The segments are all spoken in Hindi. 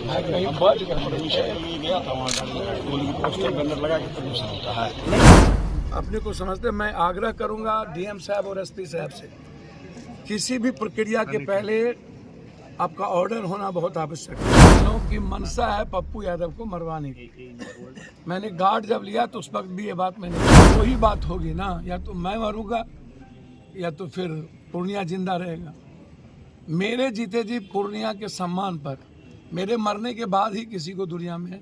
मैं कहीं बच कर परमिशन के लिए गया था, वहाँ गाड़ी गोली की पोस्टर बैनर लगा के परमिशन होता है। अपने को समझते, मैं आग्रह करूंगा डीएम साहब और एसपी साहब से, किसी भी प्रक्रिया के पहले आपका ऑर्डर होना बहुत आवश्यक है। लोगों की मंशा है पप्पू यादव को मरवाने की। मैंने गार्ड जब लिया तो उस वक्त भी ये बात मैंने, वही बात होगी ना, या तो मैं मरूंगा या तो फिर पूर्णिया जिंदा रहेगा। मेरे जीते जी पूर्णिया के सम्मान पर मेरे मरने के बाद ही किसी को दुनिया में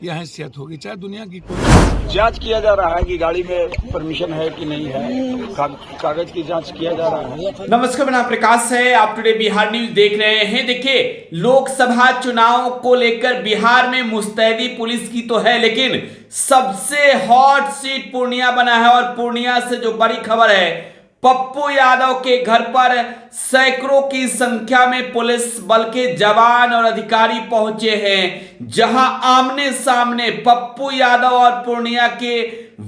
यह हैसियत होगी, चाहे दुनिया की कोई। जांच किया जा रहा है कि गाड़ी में परमिशन है कि नहीं है, कागज की जांच किया जा रहा है। नमस्कार, मैं प्रकाश है, आप टुडे बिहार न्यूज देख रहे हैं। देखिए, लोकसभा चुनाव को लेकर बिहार में मुस्तैदी पुलिस की तो है, लेकिन सबसे हॉट सीट पूर्णिया बना है। और पूर्णिया से जो बड़ी खबर है, पप्पू यादव के घर पर सैकड़ों की संख्या में पुलिस बल के जवान और अधिकारी पहुंचे हैं, जहां आमने सामने पप्पू यादव और पूर्णिया के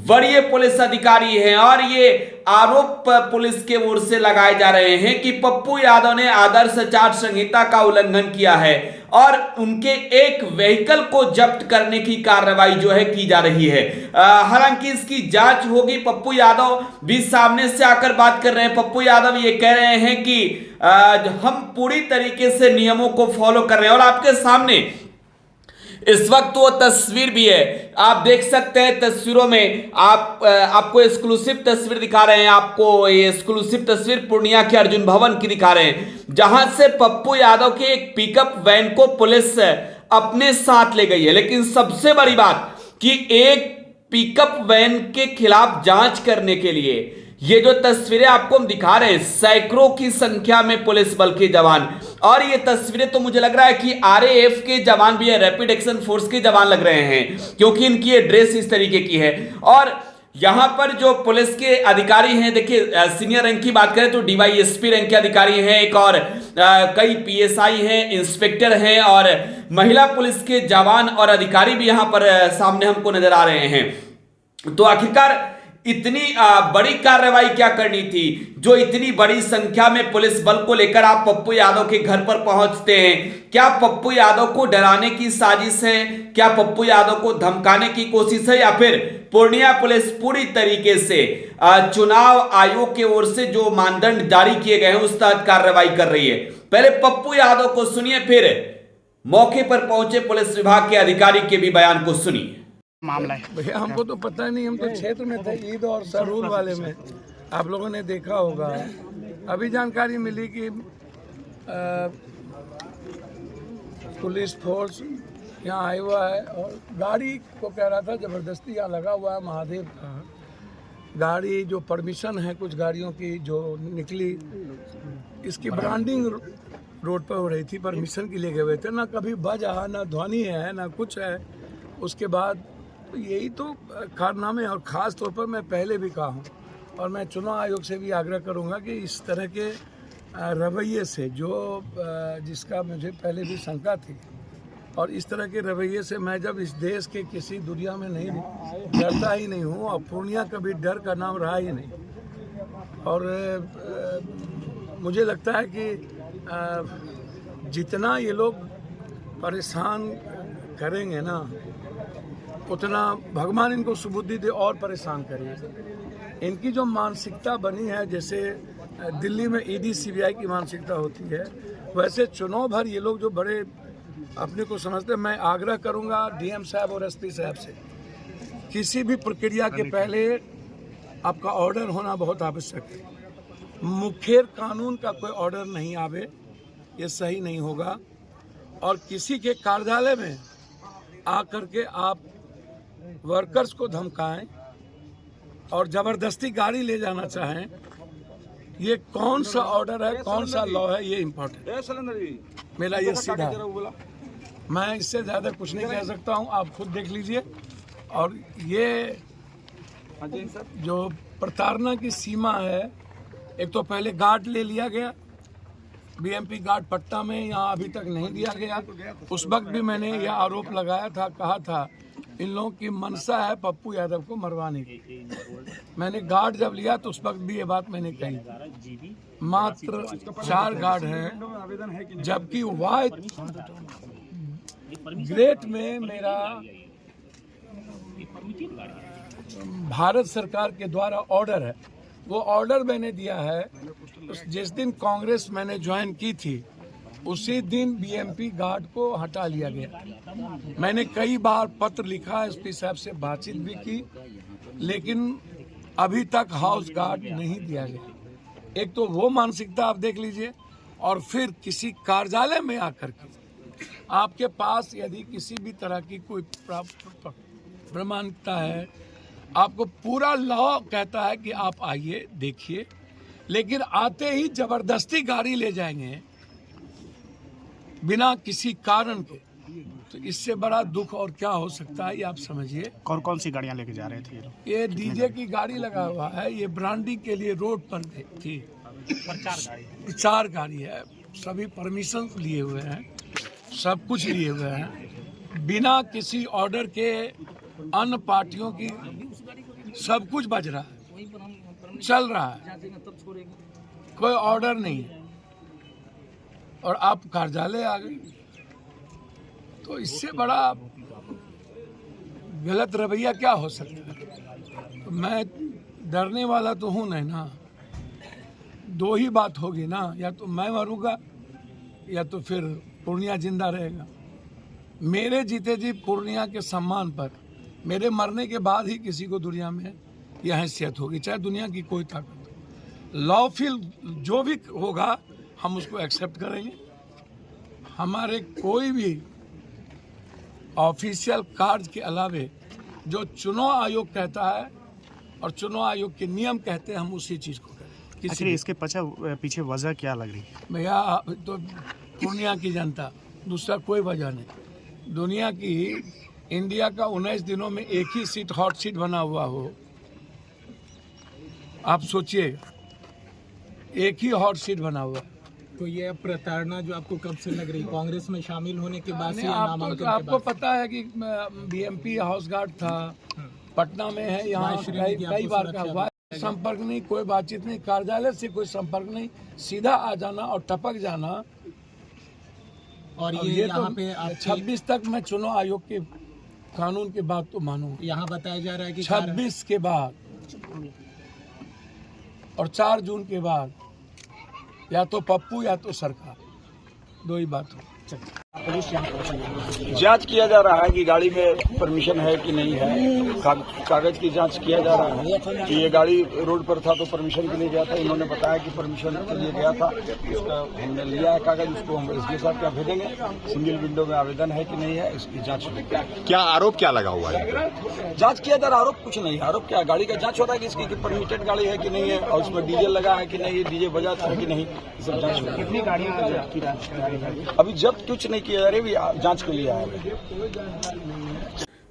वरीय पुलिस अधिकारी हैं। और ये आरोप पुलिस के ओर से लगाए जा रहे हैं कि पप्पू यादव ने आदर्श आचार संहिता का उल्लंघन किया है और उनके एक व्हीकल को जब्त करने की कार्रवाई जो है की जा रही है। हालांकि इसकी जांच होगी। पप्पू यादव भी सामने से आकर बात कर रहे हैं। पप्पू यादव ये कह रहे हैं कि हम पूरी तरीके से नियमों को फॉलो कर रहे हैं। और आपके सामने इस वक्त वो तस्वीर भी है, आप देख सकते हैं। तस्वीरों में आपको एक्सक्लूसिव तस्वीर दिखा रहे हैं। आपको ये एक्सक्लूसिव तस्वीर पूर्णिया के अर्जुन भवन की दिखा रहे हैं, जहां से पप्पू यादव के एक पिकअप वैन को पुलिस अपने साथ ले गई है। लेकिन सबसे बड़ी बात कि एक पिकअप वैन के खिलाफ जांच करने के लिए ये जो तस्वीरें आपको हम दिखा रहे हैं, सैकड़ों की संख्या में पुलिस बल के जवान। और ये तस्वीरें तो मुझे लग रहा है कि आरएएफ के जवान भी है, रैपिड एक्शन फोर्स के जवान लग रहे हैं, क्योंकि इनकी ये ड्रेस इस तरीके की है। और यहां पर जो पुलिस के अधिकारी हैं, देखिए सीनियर रैंक की बात करें तो डीवाईएसपी रैंक के अधिकारी हैं, एक और कई पीएसआई हैं, इंस्पेक्टर हैं और महिला पुलिस के जवान और अधिकारी भी यहां पर सामने हमको नजर आ रहे हैं। तो आखिरकार इतनी बड़ी कार्रवाई क्या करनी थी, जो इतनी बड़ी संख्या में पुलिस बल को लेकर आप पप्पू यादव के घर पर पहुंचते हैं? क्या पप्पू यादव को डराने की साजिश है? क्या पप्पू यादव को धमकाने की कोशिश है? या फिर पूर्णिया पुलिस पूरी तरीके से चुनाव आयोग की ओर से जो मानदंड जारी किए गए हैं उस तहत कार्रवाई कर रही है? पहले पप्पू यादव को सुनिए, फिर मौके पर पहुंचे पुलिस विभाग के अधिकारी के भी बयान को सुनिए। मामला है भैया, हमको तो पता नहीं, हम तो क्षेत्र में थे, ईद और सरूल वाले में। आप लोगों ने देखा होगा, अभी जानकारी मिली कि पुलिस फोर्स यहाँ आया हुआ है और गाड़ी को कह रहा था जबरदस्ती यहाँ लगा हुआ है महादेव का। गाड़ी जो परमिशन है कुछ गाड़ियों की जो निकली, इसकी ब्रांडिंग रोड पर हो रही थी, परमिशन के लिए गए हुए थे। ना कभी बजा, ना ध्वनि है, ना कुछ है। उसके बाद यही तो कारनामे। और ख़ास तौर पर मैं पहले भी कहा हूँ और मैं चुनाव आयोग से भी आग्रह करूँगा कि इस तरह के रवैये से, जो जिसका मुझे पहले भी शंका थी, और इस तरह के रवैये से मैं जब इस देश के किसी दुनिया में नहीं डरता ही नहीं हूँ, और पूर्णिया कभी डर का नाम रहा ही नहीं। और मुझे लगता है कि जितना ये लोग परेशान करेंगे ना, उतना भगवान इनको सुबुद्धि दे और परेशान करिए। इनकी जो मानसिकता बनी है, जैसे दिल्ली में ईडी सीबीआई की मानसिकता होती है, वैसे चुनाव भर ये लोग जो बड़े अपने को समझते हैं। मैं आग्रह करूंगा डीएम साहब और एसपी साहब से, किसी भी प्रक्रिया के पहले आपका ऑर्डर होना बहुत आवश्यक है। मुखेर कानून का कोई ऑर्डर नहीं आवे, ये सही नहीं होगा। और किसी के कार्यालय में आकर के आप वर्कर्स को धमकाएं और जबरदस्ती गाड़ी ले जाना चाहें, ये कौन सा ऑर्डर है, कौन सा लॉ है, ये इम्पोर्टेंट है। मेरा ये सीधा है, मैं इससे ज़्यादा कुछ नहीं कह सकता हूँ, आप खुद देख लीजिए। और ये जो प्रताड़ना की सीमा है, एक तो पहले गार्ड ले लिया गया, बीएमपी गार्ड पट्टा में यहाँ अभी तक नहीं दिया गया। उस वक्त भी मैंने यह आरोप लगाया था, कहा था इन लोगों की मंशा है पप्पू यादव को मरवाने की। मैंने गार्ड जब लिया तो उस वक्त भी ये बात मैंने कही। मात्र 4 गार्ड हैं, जबकि वाइट ग्रेट में मेरा भारत सरकार के द्वारा ऑर्डर है, वो ऑर्डर मैंने दिया है। जिस दिन कांग्रेस मैंने ज्वाइन की थी उसी दिन बीएमपी गार्ड को हटा लिया गया। मैंने कई बार पत्र लिखा, एसपी साहब से बातचीत भी की, लेकिन अभी तक हाउस गार्ड नहीं दिया गया। एक तो वो मानसिकता आप देख लीजिए, और फिर किसी कार्यालय में आकर के आपके पास यदि किसी भी तरह की कोई प्रमाणिकता है, आपको पूरा लॉ कहता है कि आप आइए देखिए, लेकिन आते ही जबरदस्ती गाड़ी ले जाएंगे बिना किसी कारण के, तो इससे बड़ा दुख और क्या हो सकता है, ये आप समझिए। कौन कौन सी गाड़ियां लेके जा रहे थे ये डीजे की गाड़ी लगा हुआ है, ये ब्रांडिंग के लिए रोड पर थी। 4 गाड़ी है, सभी परमिशन लिए हुए हैं, सब कुछ लिए हुए हैं, बिना किसी ऑर्डर के अन्य पार्टियों की सब कुछ बज रहा है, चल रहा है, कोई ऑर्डर नहीं है, और आप कार्यालय आ गए, तो इससे बड़ा गलत रवैया क्या हो सकता है। तो मैं डरने वाला तो हूँ नहीं ना, 2 ही बात होगी ना, या तो मैं मरूंगा या तो फिर पूर्णिया जिंदा रहेगा। मेरे जीते जी पूर्णिया के सम्मान पर मेरे मरने के बाद ही किसी को दुनिया में यह हैसियत होगी, चाहे दुनिया की कोई ताकत। लॉफुल जो भी होगा हम उसको एक्सेप्ट करेंगे। हमारे कोई भी ऑफिशियल कार्य के अलावे जो चुनाव आयोग कहता है और चुनाव आयोग के नियम कहते हैं, हम उसी चीज़ को करें। आखिर इसके पीछे वजह क्या लग रही है? भैया तो पूर्णिया की जनता, दूसरा कोई वजह नहीं। दुनिया की इंडिया का 19 दिनों में एक ही सीट हॉट सीट बना हुआ हो, आप सोचिएगा, एक ही हॉट सीट बना हुआ है। तो ये प्रताड़ना जो आपको कब से लग रही, कांग्रेस में शामिल होने के बाद से या नामांकन के आपको बाद? पता है कि बीएमपी हाउस गार्ड था, पटना में है, यहाँ कई बार का हुआ, संपर्क नहीं, कोई बातचीत नहीं, कार्यालय से कोई संपर्क नहीं, सीधा आ जाना और टपक जाना। और ये यहाँ तो पे आपकी 26 तक मैं चुनाव आयोग के कानून के बाद तो मानूंगा, यहाँ बताया जा रहा है कि 26 के बाद और 4 जून के बाद या तो पप्पू या तो सरकार, 2 ही बात हो। जांच किया जा रहा है कि गाड़ी में परमिशन है कि नहीं है, कागज की जांच किया जा रहा है कि ये गाड़ी रोड पर था तो परमिशन के लिए गया था। इन्होंने बताया कि परमिशन के लिए गया था, इसका हमने लिया है कागज, उसको हम एसडीओ साहब क्या भेजेंगे, सिंगल विंडो में आवेदन है कि नहीं है, इसकी जांच होगी। क्या आरोप क्या लगा हुआ है? जांच किया जा रहा, आरोप कुछ नहीं। आरोप क्या, गाड़ी का जांच हो रहा है कि इसकी परमिटेड गाड़ी है कि नहीं है, और उसमें डीजल लगा है कि नहीं, डीजे बजा था कि नहीं, ये सब जांच होगी। कितनी गाड़ियां अभी जब कुछ नहीं किया जा रही, जांच के लिए आया।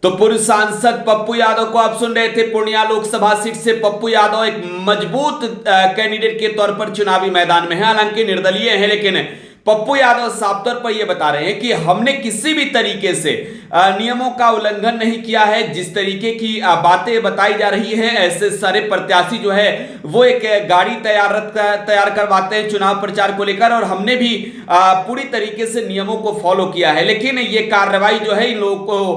तो पूर्व सांसद पप्पू यादव को आप सुन रहे थे। पूर्णिया लोकसभा सीट से पप्पू यादव एक मजबूत कैंडिडेट के तौर पर चुनावी मैदान में है, हालांकि निर्दलीय है, लेकिन पप्पू यादव साफ तौर पर यह बता रहे हैं कि हमने किसी भी तरीके से नियमों का उल्लंघन नहीं किया है। जिस तरीके की बातें बताई जा रही है, ऐसे सारे प्रत्याशी जो है वो एक गाड़ी तैयार करवाते हैं चुनाव प्रचार को लेकर, और हमने भी पूरी तरीके से नियमों को फॉलो किया है, लेकिन ये कार्रवाई जो है इन लोगों को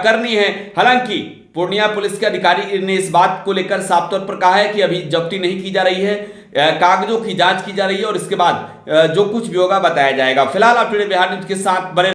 करनी है। हालांकि पूर्णिया पुलिस के अधिकारी ने इस बात को लेकर साफ तौर पर कहा है कि अभी जब्ती नहीं की जा रही है, कागजों की जांच की जा रही है, और इसके बाद जो कुछ भी होगा बताया जाएगा। फिलहाल आप बिहार न्यूज के साथ बने